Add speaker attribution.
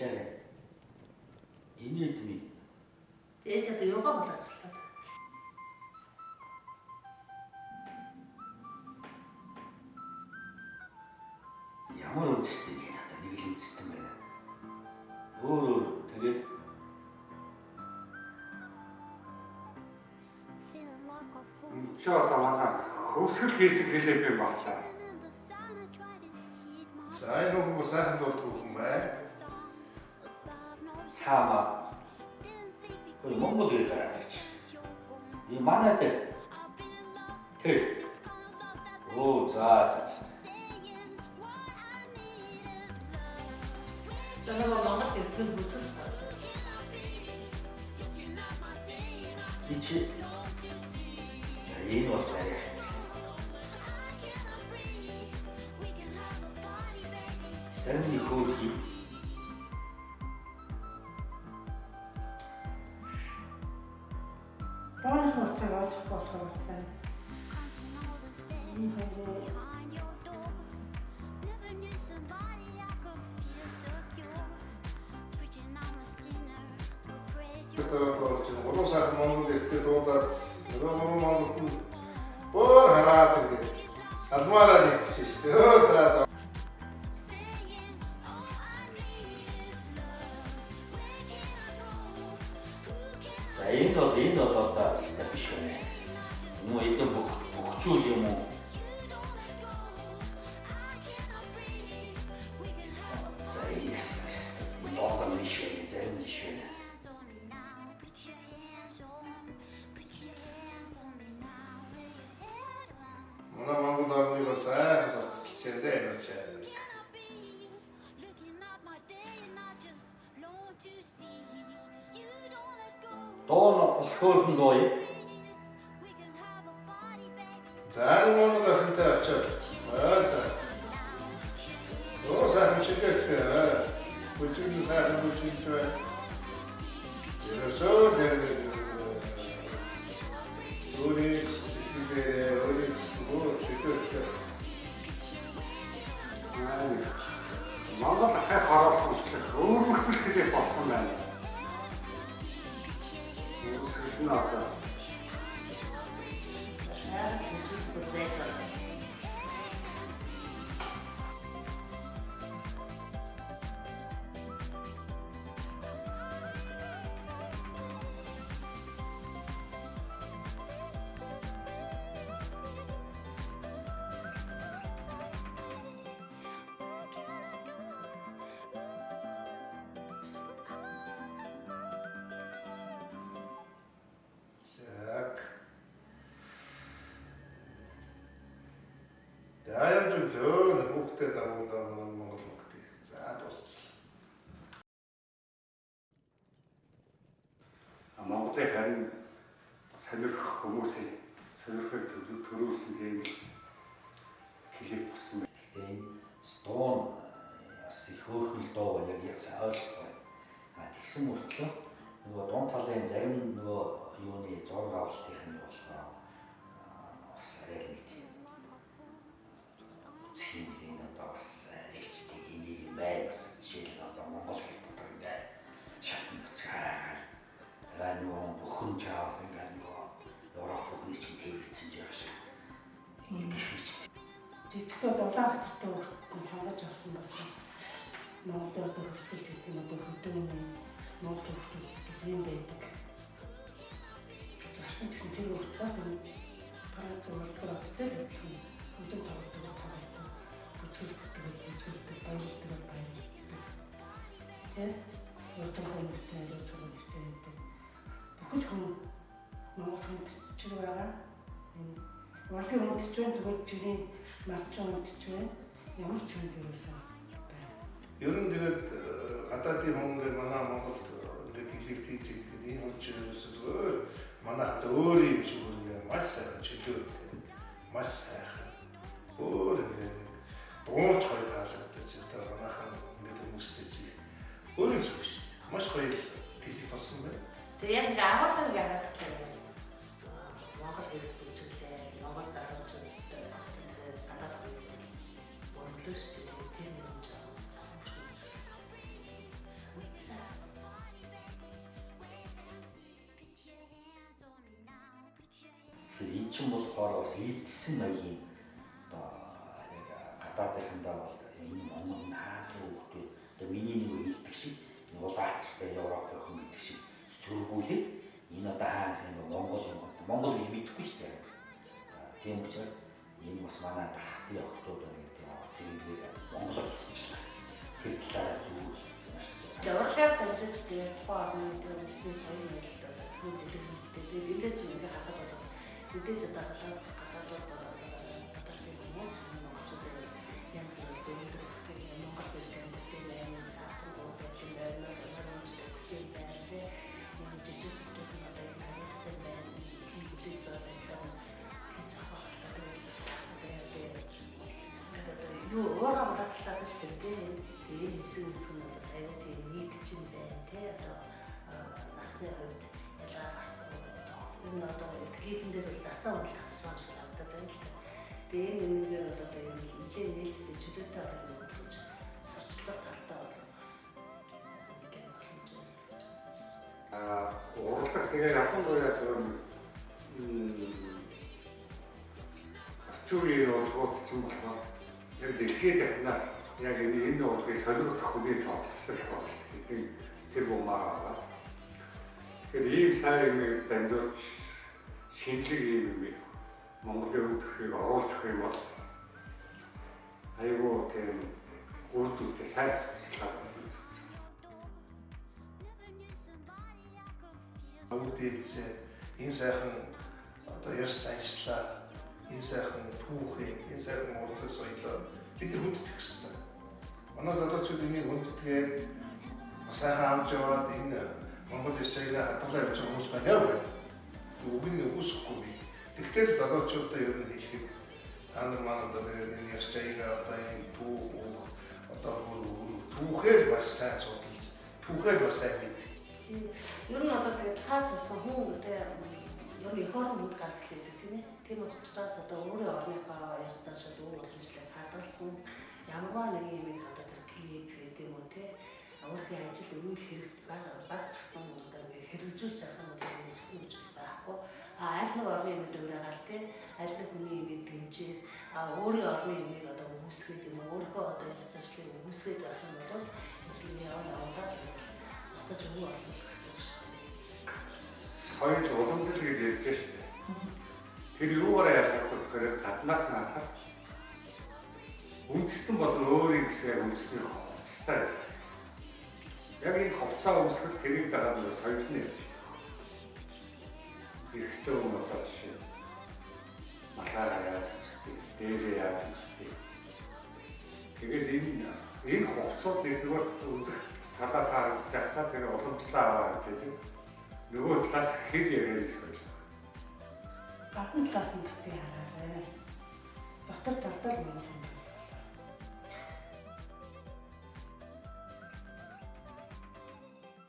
Speaker 1: ашаарай. Энэ эдмий.
Speaker 2: Ээж одоо йога болоцлоо.
Speaker 1: Ямар үдстэй юм одоо нэг л үдстэй байна. Өөр тэгээд
Speaker 3: чи одоо манай хөвсгөл хийсэг хэлээгүй юм байна. За энэ хүмүүс сайхан дууддаг юм байна.
Speaker 1: цаама Монгол хэлээр авч. И манайд тэг. Оо за.
Speaker 2: Жоноо Монгол хэлээр бүцэж байгаа.
Speaker 1: Ичи. За энэ бас арай. Зарим нэг хөөе.
Speaker 4: Бооны хотыг олох болохоор сайн. Энэ хоёр
Speaker 3: Гурван сар Монгол эстэй дуулаад нөгөө Монголд өөр хараад ирээ. Алмаараа нэгчихсэн. Өө за.
Speaker 1: За энэ бол одоо биш байна. Муу эдэн бөхчүүл юм уу? За энэ одоо биш байна. Зарим биш байна.
Speaker 3: Манай Монгол орны бас сайн сонсчихжээ энэ ч.
Speaker 1: Доо хөөрхөн доо юм.
Speaker 3: За энэ Монгол орнтой очоод. За. Оо сайн чигээр. Бүжиг сайн бүжиг байна. Ерөөсөө дээр Монгол ахаа харуулсан ч өөрөсөл хэлээ болсон байна. Өөрөсөл нь одоо Аян зөвлөө хүүхдэд дагуулаа Монгол хүүхдээ. За дуусчихлаа. Монголын харин сонирхох хүмүүсийн сонирхохыг төрүүлсэн тийм клип болсон байна.
Speaker 1: Гэхдээ энэ стон бас их хөөрхөн доо яг сайн ойлгохгүй. Тэгсэн мөртлөө нөгөө дуун талын зарим нөгөө юуны зураг авалтынх нь болохоор бас арай нэг тийм одоо бас ээлжтэй юм байна бас жишээл одоо Монгол хэл бодох ингээд шатны цаар нөгөө бүхэн чаас ингээд нөгөө Европ бүхний чинь тэлэлцэн жааш.
Speaker 4: жижигтэй дулаан хацартай хүн сонгож авсан болсон. Монголын одоо хөсгөлт гэдэг нь одоо хөдөөний Монгол хүмүүс юм байдаг. Зарсан гэсэн тэр утгаас энэ Франц улсаар очтой гэдэг нь хөдөө тоглолтод бүжгэлдэг, баярлдаг. Тэ? Өдөр хүмүүстээ байдаг. Бүхэл хүн Монгол хүнд ч байгаа. Энэ Монголын хүнд ч зүгээр жилийн малчин хүнд ч ямар ч хүн дээрээс байна.
Speaker 3: Ер нь тэгээд гадаадын хүмүүс манай Монголд хэлийг тийж ихэд энэ учраас зүгээр манайд өөр юм шиг үнэ маш сайн чөлөөтэй. Маш сайхан. Өөр дууч гоё таалагдаж одоо манайхан ингээд хүмүүстэй чи өөр юм шиг шүү. Маш гоё хэлийг болсон байна.
Speaker 2: Тэгээ яг нэг агуулгыг яагаад гэвэл Монгол хэл бүжиглээ, Монгол залуучууд гадаад монголч тийм юм жаа.
Speaker 1: чинь болохоор бас ийдсэн маягийн одоо яг гадаадынхандаа бол энэ Монгол наад хүүхдүүд одоо миний нэг хэлдэг шиг улаацтай Европ охин гэдэг шиг сөргүүлээд энэ одоо хаана юм Монгол гэж мэдэхгүй шүү дээ. Тийм учраас энэ бас манай дахтын охтууд байна гэдэг тэгээд Монгол болчихлоо. Тэр талаараа зүгээр
Speaker 2: Жавхлаар дамжиж тэгээд тухайн орны бизнес соёл нөлөөлөлт төлөвлөлттэй тэгээд эндээс ингээ хахад бол үдээж одоо гадаадууд хүмүүс монголчууд янз бүрийн Монгол хэлтэй байна, цаасан гооч байна, жижиг хүмүүс одоо харьяастай байна, хэлбэлээ зоо байна. Тэгээд цаахаа одоо юу уурга болоцлаа шүү дээ. Тэгээд хэсэг нь аюу тийм нийт чинь байна тий одоо насны хувьд энэ одоо клипэн дээр бол настай худалдаж татчих юм шиг надад байна л та. Тэгээд энэ нэгээр бол одоо юм нэлээд нээлттэй чөлөөтэй орно гэж сурчлага талтай бол бас нэлээд боломж байна.
Speaker 5: Урлаг тэгээд ахын гоёа зөв арчуугийн урлагууд ч юм байна. Яг дэлхийд дахнаас яг энэ урлагийг солиулах хүний тоо хэсэг байна шүү дээ. Тэр бумаа байгаа. Тэгэхээр ийм сайн юмыг дамжуулж шинэлэг юм Монголын өвдөхийг оруулах юм бол айгүй тийм үрдүнтэй сайн сурталчилгаа байна.
Speaker 3: Өвдөдөөс энэ сайхан одоо ёс заншлаа, энэ сайхан түүхийг, энэ сайхан урлаг соёлоо бид нар хүнддэг гэсэн. Манай залуучууд энийг хүнддгээд сайхан авч яваад энэ Монгол ёс зайгаа хадгалаа явж байгаа хүмүүс байна яа. Үгүй үсэхгүй. Тэгтэл залуучуудаа ер нь хэлэхэд андер маань одоо энэ ёс зайгаа одоо энэ түүх одоо түүхээр бас сайн судалж, түүхээр бас сайн мэд.
Speaker 2: Ер нь одоо тэгээд хаач болсон хүн тэ ер нь их орон мод ганц л байдаг тийм ээ. Тийм учраас одоо өөрийн орныхоо ёс заншил өөр боломжтой хадгалсан ямарваа нэг юм одоо тэр клип гэдэг юм уу те өөрхийн ажил үйл хэрэгт багцсан одоо хэрэгжүүлж байгаа юм уу өссөн гэж байхгүй. Аль нэг орны юм дөрөөгал те аль нэг хүний юм дэмжиж өөрийн орны юмыг одоо үүсгэж юм уу өөрийнхөө одоо ёс заншлыг үүсгэж байх юм бол ажил яваа стаж юу болох гэсэн үг шүү дээ.
Speaker 5: Соёл уламжлал гэж ярьж байна шүү дээ. Тэр юугаараа ялгах вэ? Гаднаас нь харахад үндэстэн болон өөрийн гэсээр үндэсний хувцастай. Яг энэ хувцас өмсгөл тэрийг дагаад соёл нь ярьж байна. Эрэгтэй хүн одоо жишээ махаараа яаж өмсдөг, дээрээ яаж өмсдөг. Тэгээд энэ хувцсууд нэгдүгээр үзэх талаас харагдаж байхдаа тэр уламжлалаа аваад байдаг. Нөгөө талаас хэд яриад эсвэл
Speaker 4: гадна талаас нь битгий хараарай. Дотор талдаа л юм байна.